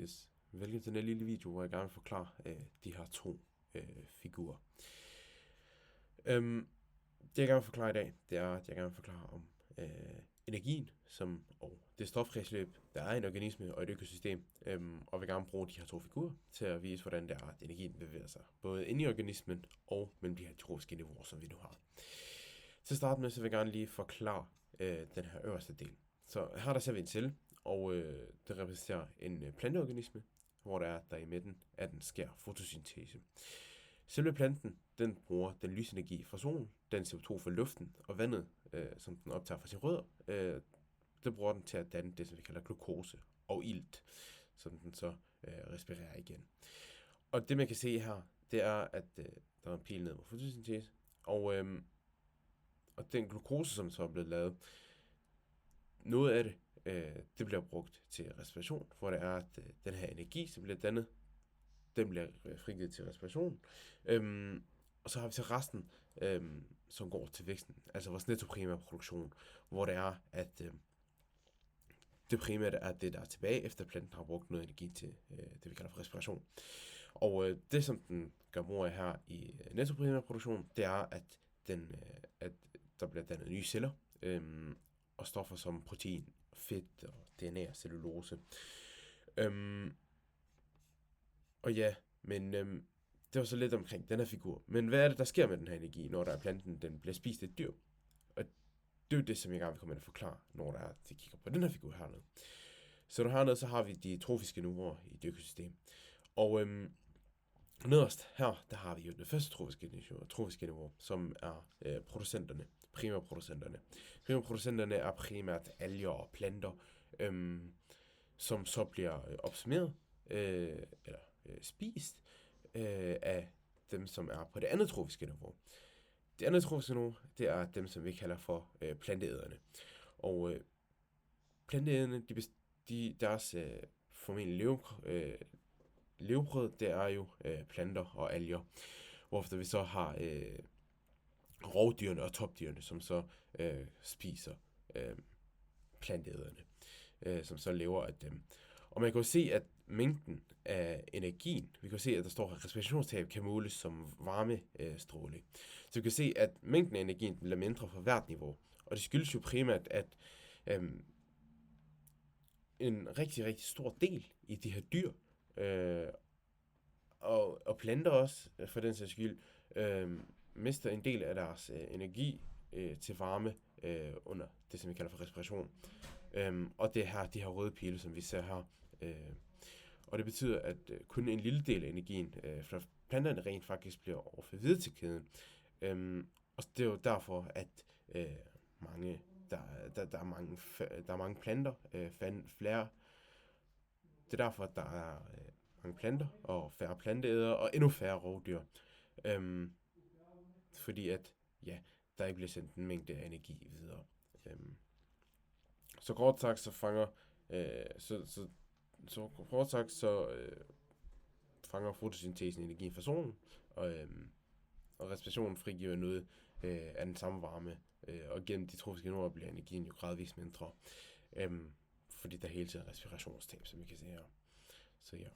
Yes. Velkommen til den lille video, hvor jeg gerne vil forklare de her to figurer. Det jeg gerne vil forklare i dag, det er, at jeg gerne vil forklare om energien og det stofkredsløb, der er i en organisme og et økosystem, og vil gerne bruge de her to figurer til at vise, hvordan det er, at energien bevæger sig, både inde i organismen og mellem de her trofiske niveauer, som vi nu har. Til at starte med, så vil jeg gerne lige forklare den her øverste del. Så her der ser vi en celle, og det repræsenterer en planteorganisme, hvor der i midten af den sker fotosyntese. Selve planten, den bruger den lysenergi fra solen, den CO2 fra luften og vandet, som den optager fra sine rødder, det bruger den til at danne det, som vi kalder glukose og ilt, som den så respirerer igen. Og det man kan se her, det er, at der er en pil ned mod fotosyntese, og den glukose, som så er blevet lavet, noget af det, det bliver brugt til respiration, hvor det er, at den her energi, som bliver dannet, den bliver frigivet til respiration. Og så har vi så resten, som går til væksten, altså vores nettoprimærproduktion, hvor det er, at det primært er det, der er tilbage, efter planten har brugt noget energi til det, vi kalder for respiration. Og det, som den gør brug af her i nettoprimærproduktion, det er, at der bliver dannet nye celler, og stoffer som protein, fedt og DNA og cellulose. Og ja, men det var så lidt omkring den her figur. Men hvad er det, der sker med den her energi, når der er planten, den bliver spist af et dyr? Og det er jo det, som jeg gerne vil komme ind og forklare, når der er, de kigger på den her figur hernede. Så hernede, så har vi de trofiske niveauer i det økosystem. Og nederst her, der har vi jo det første trofiske niveau, som er producenterne, primærproducenterne. Primærproducenterne er primært alger og planter, som så bliver opsummeret, eller spist af dem, som er på det andet trofiske niveau. Det andet trofiske niveau, det er dem, som vi kalder for planteæderne. Og planteæderne, deres formentlig levebrød, det er jo planter og alger, hvorefter vi så har rovdyrene og topdyrene, som så spiser planteæderne, som så lever af dem. Og man kan jo se, at mængden af energien, vi kan se, at der står, at respirationstab kan måles som varmestråling. Så vi kan se, at mængden af energien bliver mindre for hvert niveau. Og det skyldes jo primært, at en rigtig, rigtig stor del i de her dyr, og planter også, for den sags skyld, mister en del af deres energi til varme under det, som vi kalder for respiration. Og det er her, de her røde pile, som vi ser her. Og det betyder, at kun en lille del af energien fra planterne rent faktisk bliver overført videre til kæden. Og det er jo derfor, at der er mange planter, flere. Det er derfor, at der er mange planter og færre planteædere og endnu færre rovdyr. Fordi at, ja, der ikke bliver sendt en mængde af energi videre. Så kort sagt, så fanger fotosyntesen energien fra solen, og respirationen frigiver noget af den samme varme, og gennem de trofiske niveauer bliver energien jo gradvist mindre, fordi der hele tiden er respirationstab, som vi kan se her. Så ja.